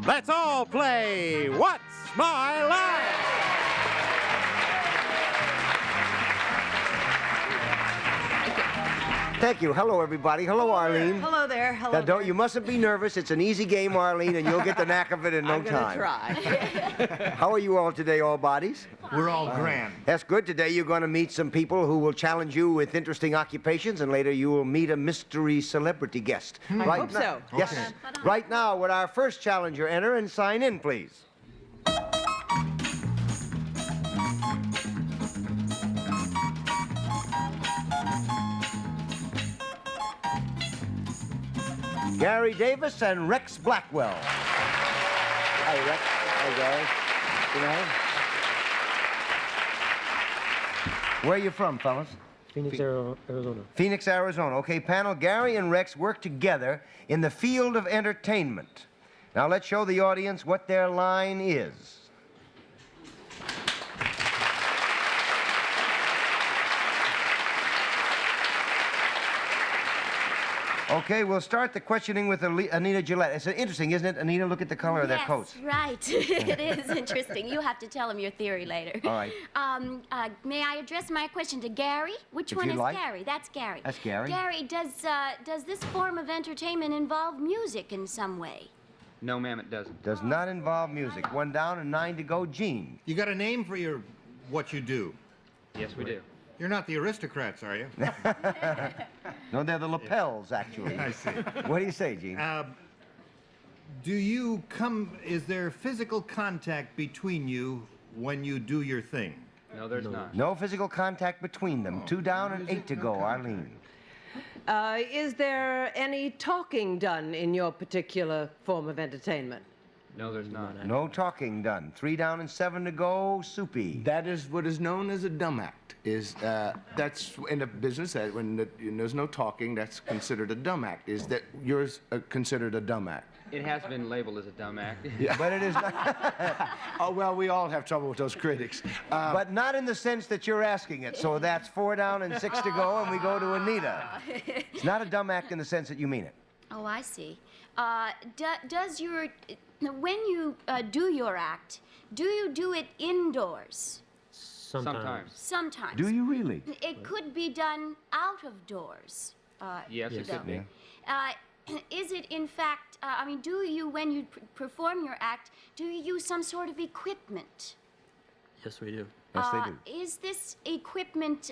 Let's all play What's My Line? Thank you. Hello, everybody. Hello, Arlene. Hello there. Hello. Now, there. you mustn't be nervous. It's an easy game, Arlene, and you'll get the knack of it in no time. I'm gonna try. How are you all today, all bodies? We're all grand. That's good. Today you're going to meet some people who will challenge you with interesting occupations, and later you will meet a mystery celebrity guest. I hope so. Yes. Okay. Right now, would our first challenger enter and sign in, please? Gary Davis and Rex Blackwell. Hi, Rex. Hi, Gary. Good night. Where are you from, fellas? Phoenix, Arizona. Phoenix, Arizona. Okay, panel, Gary and Rex work together in the field of entertainment. Now let's show the audience what their line is. Okay, we'll start the questioning with Anita Gillette. It's interesting, isn't it, Anita? Look at the color of their coats. Yes, right. It is interesting. You have to tell them your theory later. All right. May I address my question to Gary? Which If one you'd is like. Gary? That's Gary. That's Gary. Gary, does this form of entertainment involve music in some way? No, ma'am, it doesn't. Does not involve music. 1 down and 9 to go. Gene. You got a name for what you do? Yes, we do. You're not the aristocrats, are you? No, they're the lapels, actually. I see. What do you say, Gene? Is there physical contact between you when you do your thing? No, there's not. No physical contact between them. 2 down and 8 to go. Arlene. Is there any talking done in your particular form of entertainment? No, there's not. No talking done. 3 down and 7 to go. Soupy. That is what is known as a dumb act. That's in a business that when there's no talking, that's considered a dumb act. Is that yours considered a dumb act? It has been labeled as a dumb act. Yeah, but it is not. Oh, well, we all have trouble with those critics. But not in the sense that you're asking it. So that's 4 down and 6 to go, and we go to Anita. It's not a dumb act in the sense that you mean it. Oh, I see. When you do your act, do you do it indoors? Sometimes. Sometimes. Do you really? It could be done out of doors. Yes, it could be. Is it, in fact, when you perform your act, do you use some sort of equipment? Yes, we do. Yes, they do. Is this equipment,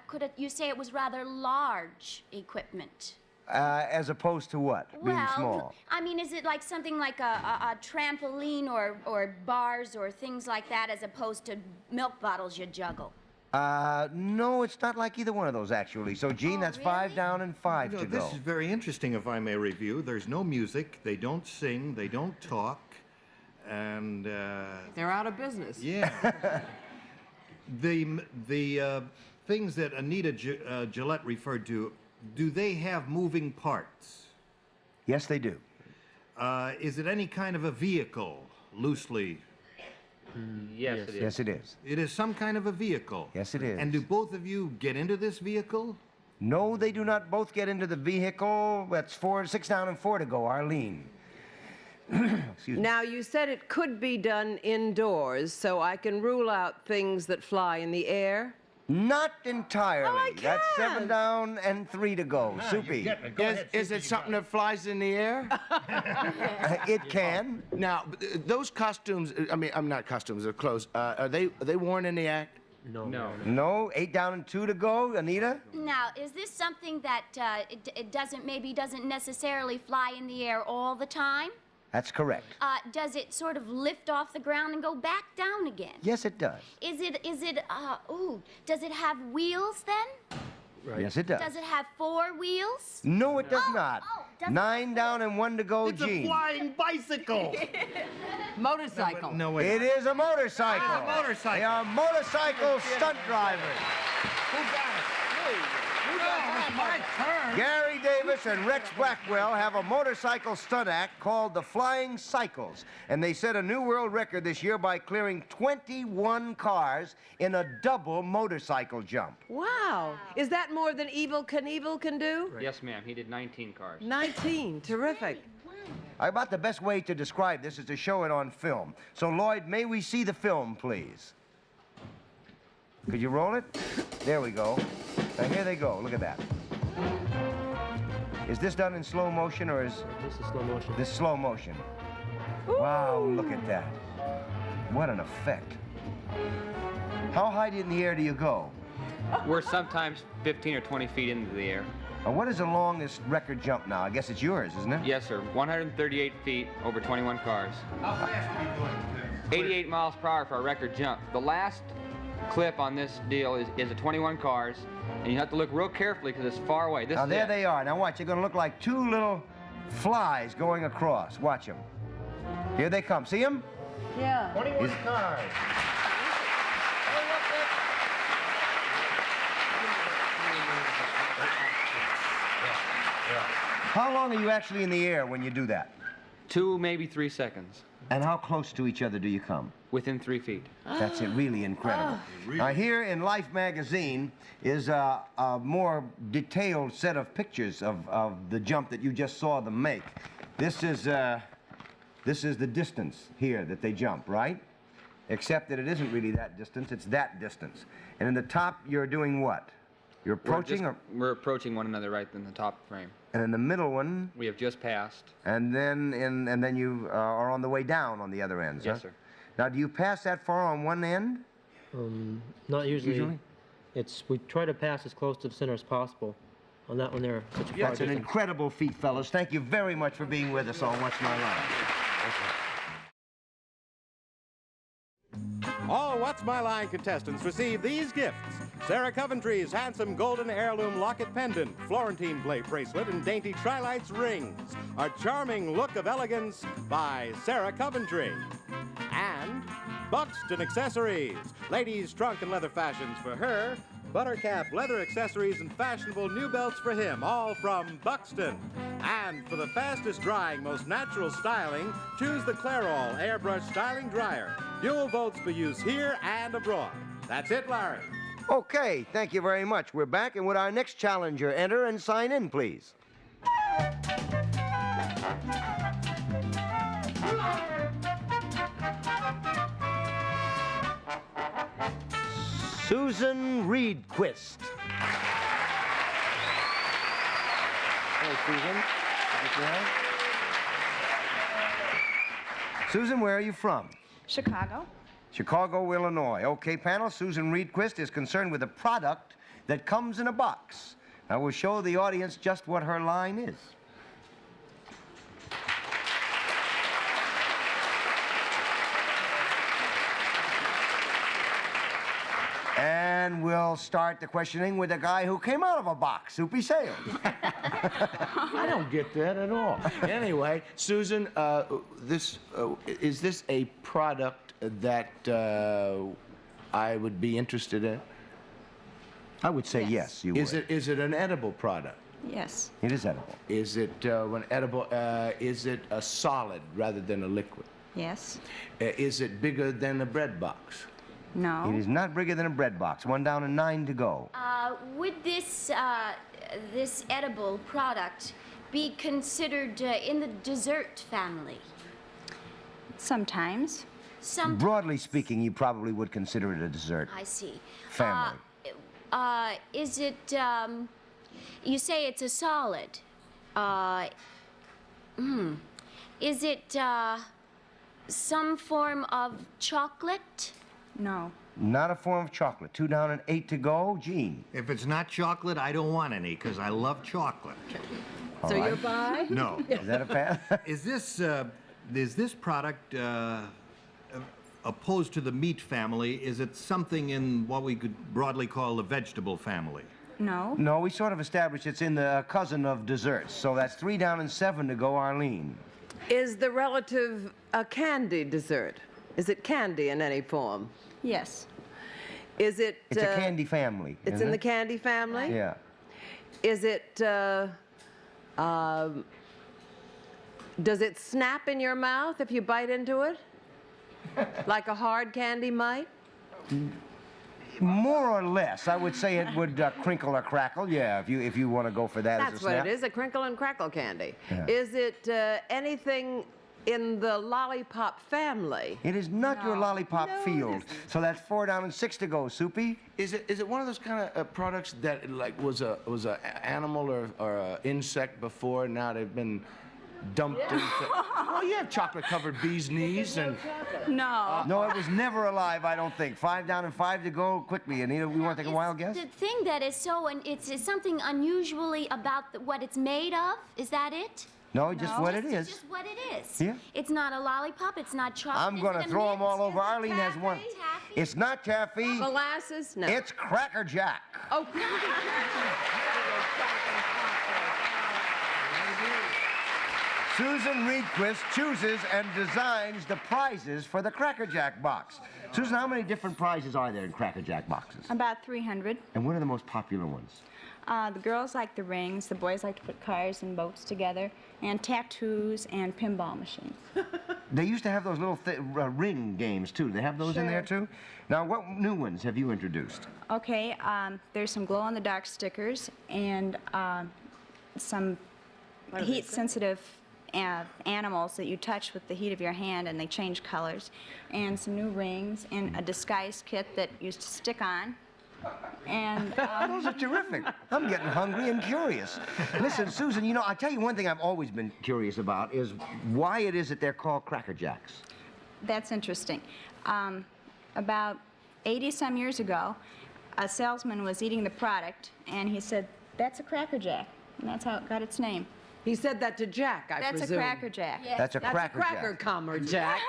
could you say it was rather large equipment? As opposed to what? Being Well, small. I mean, is it like something like a trampoline or bars or things like that as opposed to milk bottles you juggle? No, it's not like either one of those, actually. So, Gene, that's 5 really? down and 5 to go. This is very interesting, if I may review. There's no music, they don't sing, they don't talk, and... They're out of business. Yeah. the things that Anita Gillette referred to, do they have moving parts? Yes, they do. Is it any kind of a vehicle, loosely? Yes, it is. Yes, it is. It is some kind of a vehicle. Yes, it is. And do both of you get into this vehicle? No, they do not both get into the vehicle. That's 6 down and 4 to go. Arlene. Excuse me. Now, you said it could be done indoors, so I can rule out things that fly in the air? Not entirely. Oh, I That's 7 can. down and 3 to go. Soupy. Is it something that flies in the air? It can. Now, those costumes, not costumes, they're clothes, are they worn in the act? No. No. No, 8 down and 2 to go. Anita? Now, is this something that it doesn't necessarily fly in the air all the time? That's correct. Does it sort of lift off the ground and go back down again? Yes, it does. Does it have wheels then? Right. Yes, it does. Does it have 4 wheels? No, it does not. doesn't 9 down and 1 to go, It's Gene. a flying bicycle! Motorcycle. No, It is a motorcycle. It's a motorcycle. They are motorcycle stunt drivers. Who got it? My turn. Gary Davis and Rex Blackwell have a motorcycle stunt act called the Flying Cycles, and they set a new world record this year by clearing 21 cars in a double motorcycle jump. Wow. Is that more than Evel Knievel can do? Yes, ma'am. He did 19 cars. 19. Terrific. About the best way to describe this is to show it on film. So, Lloyd, may we see the film, please? Could you roll it? There we go. Now, here they go. Look at that. Is this done in slow motion, or is... This is slow motion. This is slow motion. Wow, look at that. What an effect. How high in the air do you go? We're sometimes 15 or 20 feet into the air. What is the longest record jump now? I guess it's yours, isn't it? Yes, sir. 138 feet over 21 cars. How fast are you going? 88 miles per hour for a record jump. The last clip on this deal is a 21 cars, and you have to look real carefully because it's far away. This Now, is there it. they are. Now, watch. They're going to look like two little flies going across. Watch them. Here they come. See them? Yeah. 21 cars. How long are you actually in the air when you do that? 2, maybe 3 seconds. And how close to each other do you come? Within 3 feet. That's it, really incredible. Now, here in Life magazine is a more detailed set of pictures of the jump that you just saw them make. This is the distance here that they jump, right? Except that it isn't really that distance, it's that distance. And in the top, you're doing what? You're approaching, We're approaching one another right in the top frame. and in the middle one, We have just passed. and then you are on the way down on the other end, Yes, huh? sir. Now, do you pass that far on one end? Not usually. Usually? We try to pass as close to the center as possible. On that one there, such a far That's an distance. incredible feat, fellas. Thank you very much for being with us on What's My Line. All What's My Line contestants receive these gifts. Sarah Coventry's handsome golden heirloom locket pendant, Florentine plate bracelet, and dainty Trilights rings. A charming look of elegance by Sarah Coventry. And Buxton Accessories, ladies' trunk and leather fashions for her, buttercap leather accessories and fashionable new belts for him, all from Buxton. And for the fastest drying, most natural styling, choose the Clairol Airbrush Styling Dryer. Dual votes for use here and abroad. That's it, Larry. Okay, thank you very much. We're back, and would our next challenger enter and sign in, please? Susan Reedquist. Hey, Susan. Is this right? Susan, where are you from? Chicago. Chicago, Illinois. Okay, panel, Susan Reedquist is concerned with a product that comes in a box. I will show the audience just what her line is. And we'll start the questioning with a guy who came out of a box, Soupy Sales. I don't get that at all. Anyway, Susan, is this a product that I would be interested in? I would say yes, you would. Is it an edible product? Yes. It is edible. Is it when edible? Is it a solid rather than a liquid? Yes. Is it bigger than a bread box? No. It is not bigger than a bread box. 1 down and 9 to go. Would this edible product be considered in the dessert family? Sometimes. Broadly speaking, you probably would consider it a dessert. I see. Family. Is it, you say it's a solid. Is it some form of chocolate? No. Not a form of chocolate. 2 down and 8 to go. Gene. If it's not chocolate, I don't want any, because I love chocolate. So you're by? No. Is that a pass? Is this product, opposed to the meat family, is it something in what we could broadly call the vegetable family? No. No, we sort of established it's in the cousin of desserts. So that's 3 down and 7 to go, Arlene. Is the relative a candy dessert? Is it candy in any form? Yes. Is it... It's a candy family. It's isn't in the it? candy family? Yeah. Is it, does it snap in your mouth if you bite into it? Like a hard candy might? More or less. I would say it would crinkle or crackle, yeah, if you want to go for that That's as a what snap. it is, a crinkle and crackle candy. Yeah. Is it anything in the lollipop family? It is not your lollipop field. So that's 4 down and 6 to go, Soupy. Is it one of those kind of products that like was a animal or a insect before, and now they've been dumped into? Well, you have chocolate-covered bee's knees and. No. No, it was never alive, I don't think. 5 down and 5 to go. Quickly, Anita, we want to take a wild guess? The thing that is so, it's something unusually about what it's made of. Is that it? No, just what it It's is. just what it is. Yeah. It's not a lollipop. It's not chocolate. I'm going to throw them all over. Arlene has one. Taffy? It's not taffy. Molasses? No. It's Cracker Jack. Oh, Susan Reedquist chooses and designs the prizes for the Cracker Jack box. Susan, how many different prizes are there in Cracker Jack boxes? About 300. And what are the most popular ones? The girls like the rings, the boys like to put cars and boats together, and tattoos and pinball machines. They used to have those little ring games, too. They have those in there, too? Now, what new ones have you introduced? Okay, there's some glow-in-the-dark stickers and some heat-sensitive animals that you touch with the heat of your hand and they change colors, and some new rings and a disguise kit that used to stick on. And Those are terrific. I'm getting hungry and curious. Listen, Susan, you know, I'll tell you one thing I've always been curious about is why it is that they're called Cracker Jacks. that's interesting. About 80-some years ago, a salesman was eating the product and he said, "That's a Cracker Jack," and that's how it got its name. he said that to Jack, I That's presume. a Cracker Jack. That's a That's Cracker a cracker Jack. comer, Jack.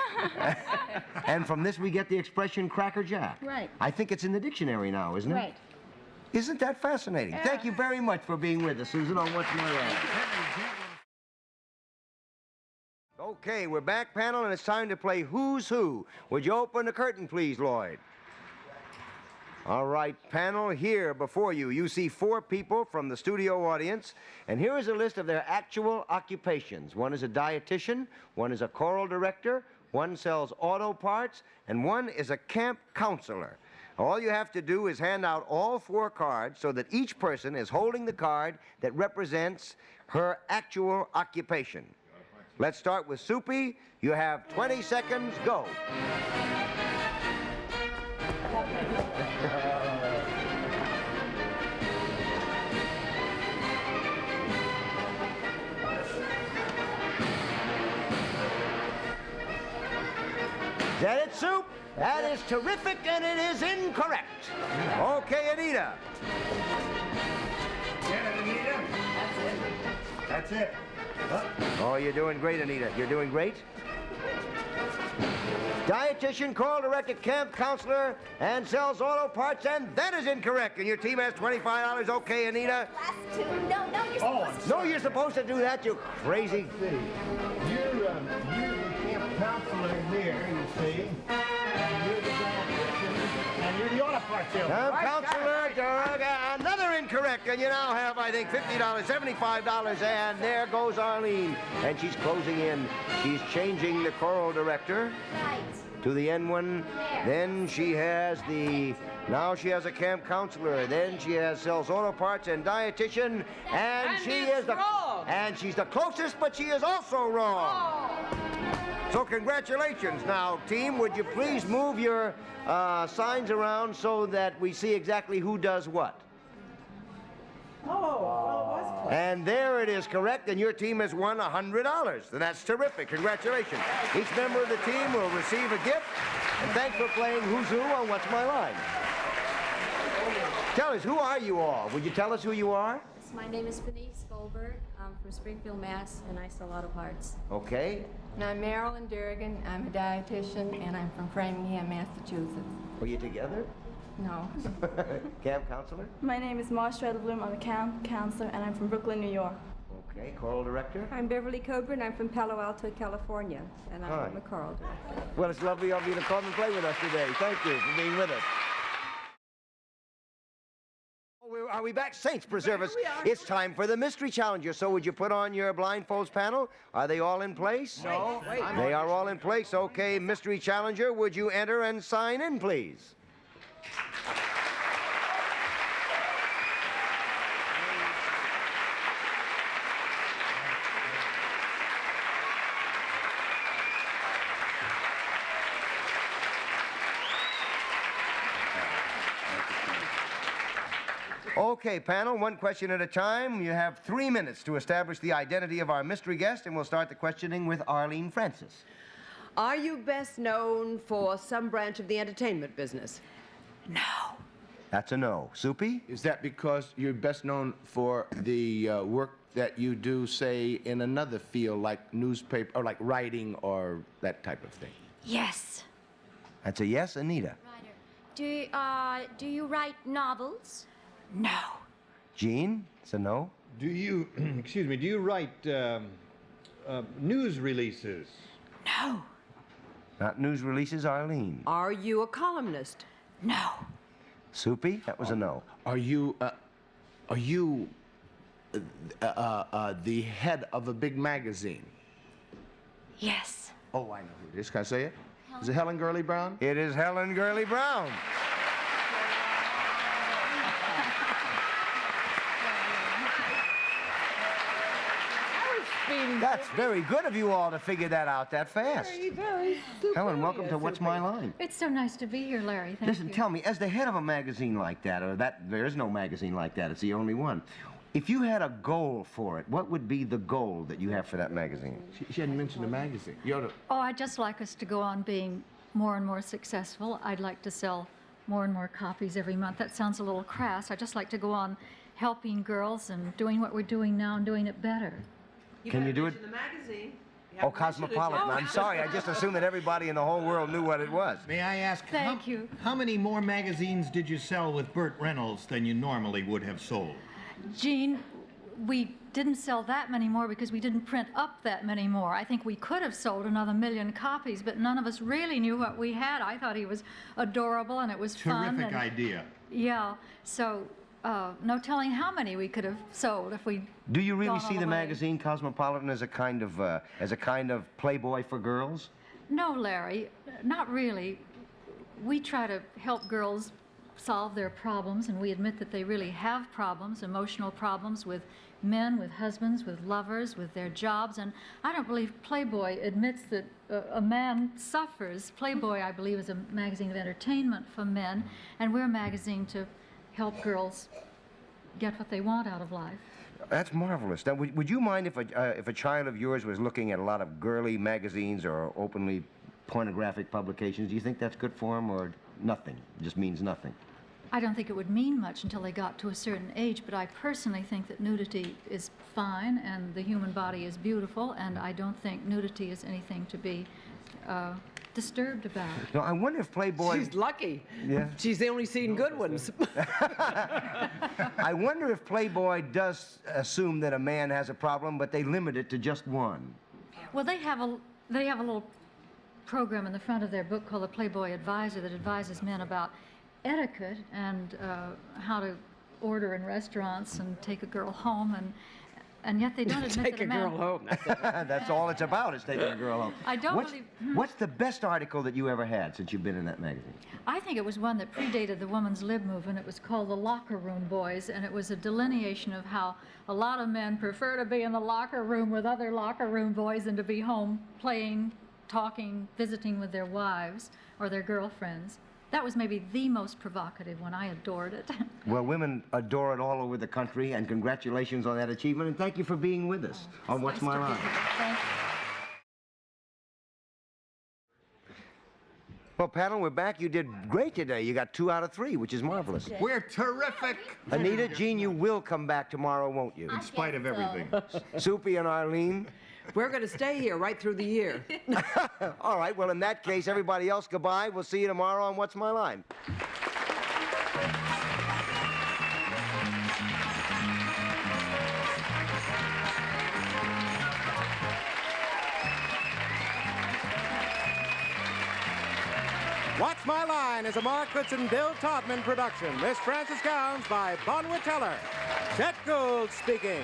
And from this we get the expression Cracker Jack. Right. I think it's in the dictionary now, isn't it? Right. Isn't that fascinating? Thank you very much for being with us, Susan, on What's My Line. Okay, we're back, panel, and it's time to play Who's Who. Would you open the curtain, please, Lloyd? All right, panel, here before you, you see 4 people from the studio audience, and here is a list of their actual occupations. One is a dietitian, one is a choral director, one sells auto parts, and one is a camp counselor. All you have to do is hand out all 4 cards so that each person is holding the card that represents her actual occupation. Let's start with Soupy. You have 20 seconds, go. Is that it, Soup? That is terrific, and it is incorrect. Okay, Anita. Get it, Anita? That's it. Oh, you're doing great, Anita. You're doing great. Dietitian, choral director, camp counselor, and sells auto parts, and that is incorrect. And your team has $25. Okay, Anita. Last 2. No, you're supposed to. No, you're supposed to do that, you crazy. You're the camp counselor here, you see. And you're the dietitian, and you're the auto part salesman. Camp counselor, another incorrect. And you now have, I think, $50, $75, and there goes Arlene. And she's closing in. She's changing the choral director Right. to the N1. There. Then she has now she has a camp counselor. Then she has sells auto parts and dietitian. And she it's is the wrong. and she's the closest, but she is also wrong. So congratulations. Now, team, would you please move your signs around so that we see exactly who does what? And there it is, correct, and your team has won $100. And that's terrific. Congratulations. Each member of the team will receive a gift. And thanks for playing Who's Who on What's My Line. Tell us, who are you all? Would you tell us who you are? My name is Denise Goldberg. I'm from Springfield, Mass., and I sell auto parts. Okay. And I'm Marilyn Durrigan. I'm a dietitian, and I'm from Framingham, Massachusetts. Are you together? No. Camp counselor? My name is Marsha Bloom. I'm a camp counselor, and I'm from Brooklyn, New York. Okay. Choral director? I'm Beverly Coburn. I'm from Palo Alto, California, and Hi. I'm a choral director. Well, it's lovely of you to come and play with us today. Thank you for being with us. Are we back? Saints preserve us. It's time for the Mystery Challenger. So would you put on your blindfolds panel? Are they all in place? No. Wait. They are all in place. Okay, Mystery Challenger, would you enter and sign in, please? Okay, panel, one question at a time. You have 3 minutes to establish the identity of our mystery guest, and we'll start the questioning with Arlene Francis. Are you best known for some branch of the entertainment business? No. That's a no. Soupy? Is that because you're best known for the work that you do, say, in another field, like newspaper, or like writing, or that type of thing? Yes. That's a yes, Anita. Do you write novels? No. Gene? It's a no. Do you, excuse me, do you write news releases? No. Not news releases, Arlene. Are you a columnist? No. Soupy? That was a no. Are you the head of a big magazine? Yes. Oh, I know who it is. Can I say it? Is it Helen Gurley Brown? It is Helen Gurley Brown. That's very good of you all to figure that out that fast. Very. Helen, welcome to What's My Line? It's so nice to be here, Larry. Thank Listen, you. tell me, as the head of a magazine like that, or that there is no magazine like that, it's the only one. If you had a goal for it, what would be the goal that you have for that magazine? She hadn't mentioned a magazine. You ought to... Oh, I'd just like us to go on being more and more successful. I'd like to sell more and more copies every month. That sounds a little crass. I'd just like to go on helping girls and doing what we're doing now and doing it better. Can you do it? The magazine. Oh, Cosmopolitan. I'm sorry. I just assumed that everybody in the whole world knew what it was. May I ask, Thank you. How many more magazines did you sell with Burt Reynolds than you normally would have sold? Gene, we didn't sell that many more because we didn't print up that many more. I think we could have sold another 1 million copies, but none of us really knew what we had. I thought he was adorable and it was fun. Terrific idea. Yeah, so no telling how many we could have sold if we. Do you really see the magazine Cosmopolitan as a kind of Playboy for girls? No, Larry, not really. We try to help girls solve their problems, and we admit that they really have problems, emotional problems with men, with husbands, with lovers, with their jobs, and I don't believe Playboy admits that a man suffers. Playboy, I believe, is a magazine of entertainment for men, and we're a magazine to help girls get what they want out of life. That's marvelous. Now, would you mind if a child of yours was looking at a lot of girly magazines or openly pornographic publications? Do you think that's good for them, or nothing? It just means nothing? I don't think it would mean much until they got to a certain age, but I personally think that nudity is fine and the human body is beautiful, and I don't think nudity is anything to be disturbed about. No, I wonder if Playboy... She's lucky. Yeah. She's only seen good ones. I wonder if Playboy does assume that a man has a problem, but they limit it to just one. Well, they have a little program in the front of their book called the Playboy Advisor that advises men about etiquette and how to order in restaurants and take a girl home, and yet they don't admit take that a girl home. That's all it's about, is taking a girl home. I don't believe... What's the best article that you ever had since you've been in that magazine? I think it was one that predated the women's lib movement. It was called The Locker Room Boys, and it was a delineation of how a lot of men prefer to be in the locker room with other locker room boys than to be home playing, talking, visiting with their wives or their girlfriends. That was maybe the most provocative one. I adored it. Well, women adore it all over the country, and congratulations on that achievement, and thank you for being with us on What's My Line. Thank you. Well, panel, we're back. You did great today. You got 2 out of 3, which is marvelous. We're terrific. Anita, Gene, you will come back tomorrow, won't you? In spite of everything. Soupy and Arlene? We're going to stay here right through the year. All right, well, in that case, everybody else, goodbye. We'll see you tomorrow on What's My Line. What's My Line is a Mark Goodson, Bill Todman production. Miss Francis Gowns by Bonwit Teller. Chet Gould speaking.